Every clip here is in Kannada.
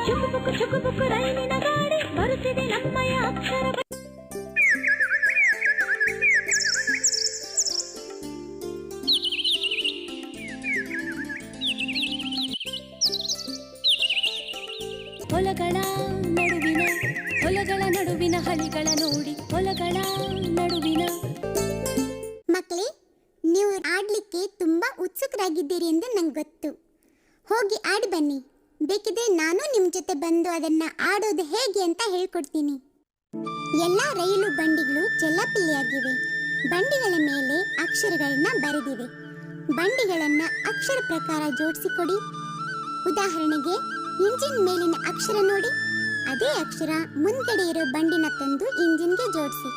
ಚುಕುಬುಕು ರೈಲಿನ ಗಾಡಿ ಬರುತ್ತಿದೆ ನಮ್ಮಯ ಅಕ್ಷರ. ಹೊಲಗಳ ನಡುವಿನ ಹಳಿಗಳ ನೋಡಿ ಹೊಲಗಳ ನಡುವಿನ. ಮಕ್ಕಳೇ, ನೀವು ಆಡ್ಲಿಕ್ಕೆ ತುಂಬಾ ಉತ್ಸುಕರಾಗಿದ್ದೀರಿ ಎಂದು ನಂಗೆ ಗೊತ್ತು. ಹೋಗಿ ಆಡಿ ಬನ್ನಿ. ಬೇಕಿದ್ರೆ ನಾನು ನಿಮ್ಮ ಜೊತೆ ಬಂದು ಅದನ್ನ ಆಡೋದು ಹೇಗೆ ಅಂತ ಹೇಳ್ಕೊಡ್ತೀನಿ. ಎಲ್ಲ ರೈಲು ಬಂಡಿಗಳು ಚೆಲ್ಲಾಪಿಲ್ಲಿಯಾಗಿವೆ. ಬಂಡಿಗಳ ಮೇಲೆ ಅಕ್ಷರಗಳನ್ನ ಬರೆದಿವೆ. ಬಂಡಿಗಳನ್ನ ಅಕ್ಷರ ಪ್ರಕಾರ ಜೋಡಿಸಿಕೊಡಿ. ಉದಾಹರಣೆಗೆ, ಇಂಜಿನ್ ಮೇಲಿನ ಅಕ್ಷರ ನೋಡಿ. ಅದೇ ಅಕ್ಷರ ಮುಂದ್ಗಡೆ ಇರೋ ಬಂಡಿನ ತಂದು ಇಂಜಿನ್ಗೆ ಜೋಡಿಸಿ.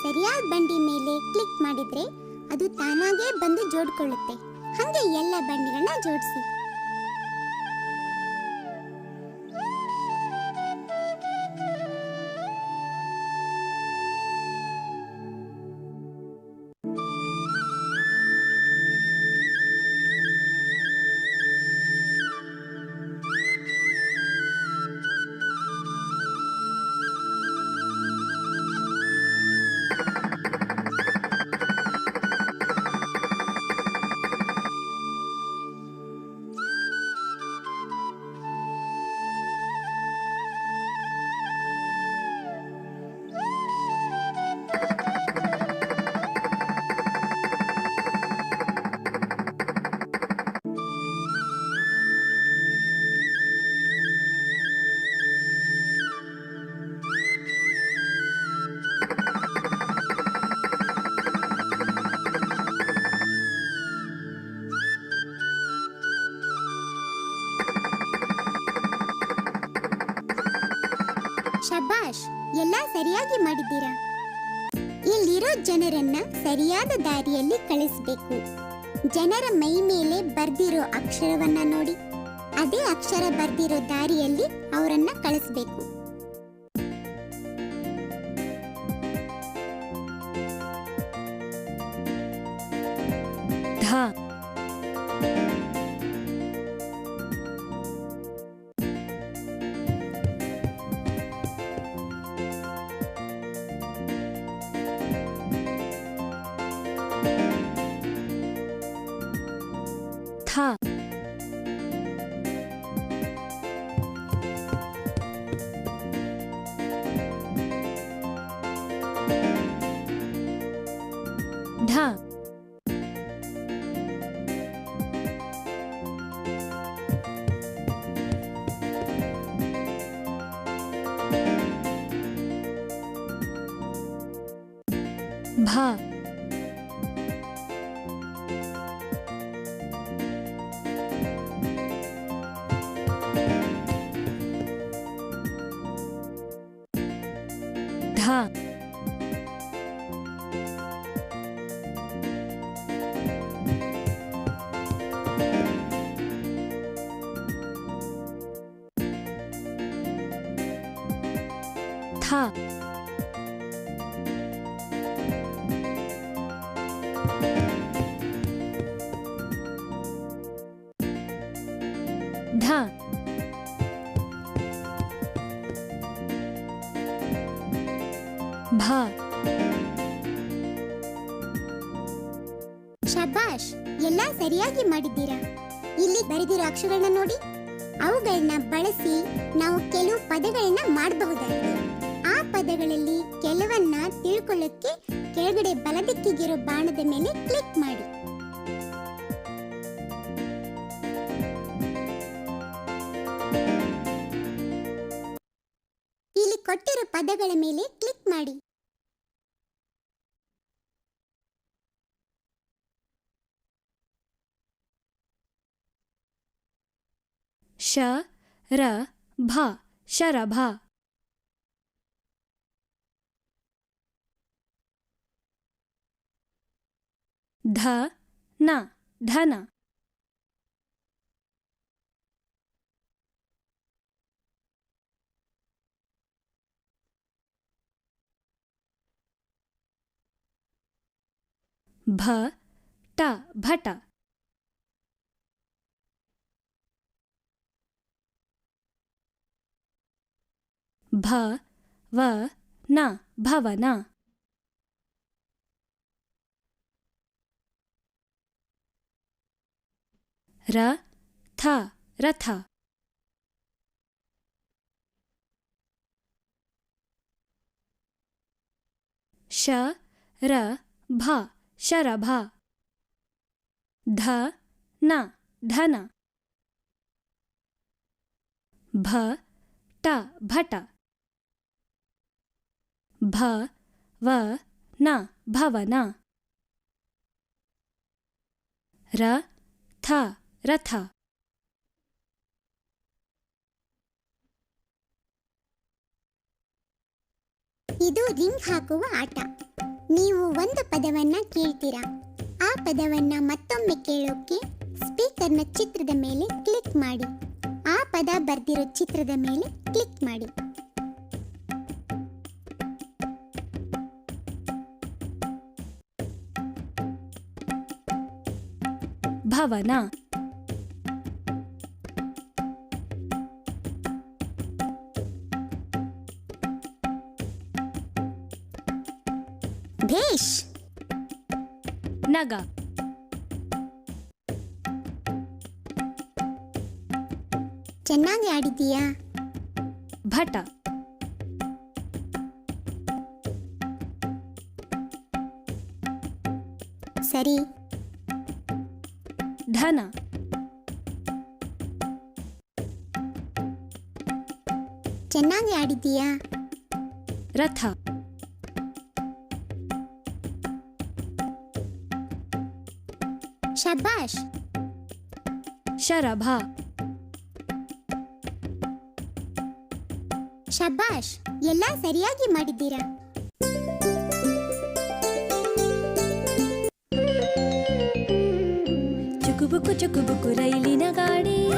ಸರಿಯಾದ ಬಂಡಿ ಮೇಲೆ ಕ್ಲಿಕ್ ಮಾಡಿದ್ರೆ ಅದು ತಾನಾಗೇ ಬಂದು ಜೋಡ್ಕೊಳ್ಳುತ್ತೆ. ಹಾಗೆ ಎಲ್ಲ ಬಂಡಿಗಳನ್ನ ಜೋಡಿಸಿ. ಶಬಾಷ್, ಎಲ್ಲ ಸರಿಯಾಗಿ ಮಾಡಿದ್ದೀರಾ. ಇಲ್ಲಿರೋ ಜನರನ್ನ ಸರಿಯಾದ ದಾರಿಯಲ್ಲಿ ಕಳಿಸಬೇಕು. ಜನರ ಮೈ ಮೇಲೆ ಬರ್ದಿರೋ ಅಕ್ಷರವನ್ನ ನೋಡಿ ಅದೇ ಅಕ್ಷರ ಬರ್ದಿರೋ ದಾರಿಯಲ್ಲಿ ಅವರನ್ನ ಕಳಿಸಬೇಕು. ಶಬಾಷ್, ಎಲ್ಲ ಸರಿಯಾಗಿ ಮಾಡಿದ್ದೀರಾ. ಇಲ್ಲಿ ಬರೆದಿರೋ ಅಕ್ಷರಗಳನ್ನ ನೋಡಿ. ಅವುಗಳನ್ನ ಬಳಸಿ ನಾವು ಕೆಲವು ಪದಗಳನ್ನ ಮಾಡಬಹುದಾಗಿದೆ. ಆ ಪದಗಳಲ್ಲಿ ಕೆಲವನ್ನ ತಿಳ್ಕೊಳ್ಳೋಕೆ ಕೆಳಗಡೆ ಬಲದಿಕ್ಕಿಗಿರೋ ಬಾಣದ ಮೇಲೆ ಕ್ಲಿಕ್ ಮಾಡಿ. ಇಲ್ಲಿ ಕೊಟ್ಟಿರೋ ಪದಗಳ ಮೇಲೆ ಕ್ಲಿಕ್ ಮಾಡಿ. ಶ ರ ಭ ಶರಭ. ಧ ನ ಧನ. ಭ ಟ ಭಟ. ಭ ವ ನ ಭವನ. ರ ಥ ರಥ. ಶ ರ ಭ ಶರಭ. ಧ ನ ಧನ. ಭ ಟ ಭಟ. ಭ ವ ನ ಭವನ. ರ ಥ ರಥ. ಇದು ರಿಂಗ್ ಹಾಕುವ ಆಟ. ನೀವು ಒಂದು ಪದವನ್ನ ಕೇಳ್ತೀರಾ. ಆ ಪದವನ್ನ ಮತ್ತೊಮ್ಮೆ ಕೇಳೋಕೆ ಸ್ಪೀಕರ್ನ ಚಿತ್ರದ ಮೇಲೆ ಕ್ಲಿಕ್ ಮಾಡಿ. ಆ ಪದ ಬರ್ದಿರೋ ಚಿತ್ರದ ಮೇಲೆ ಕ್ಲಿಕ್ ಮಾಡಿ. ಭವನ. ಭೇಷ್. ನಗ. ಚೆನ್ನಾಗಿ ಆಡಿದೀಯಾ. ಭಟ. ಸರಿ. ಧನ. ಚೆನ್ನಾಗಿ ಆಡಿದೀಯಾ. ರಥ. ಶಬಾಷ್. ಶರಭ. ಶಬಾಷ್. ಎಲ್ಲ ಸರಿಯಾಗಿ ಮಾಡಿದ್ದೀರಾ. ಚುಕುಬುಕು ಚುಕುಬುಕು ರೈಲಿನ ಗಾಡಿ.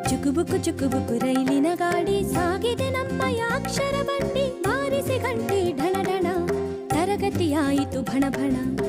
ಚುಕುಬುಕು ಚುಕುಬುಕು ರೈಲಿನ ಗಾಡಿ. ಸಾಗಿದೆ ನಮ್ಮಯ ಅಕ್ಷರ ಬಂಡಿ. ಬಾರಿಸಿ ಗಂಟೆ ಢಣ ಢಣ. ತರಗತಿಯಾಯಿತು ಭಣ ಭಣ.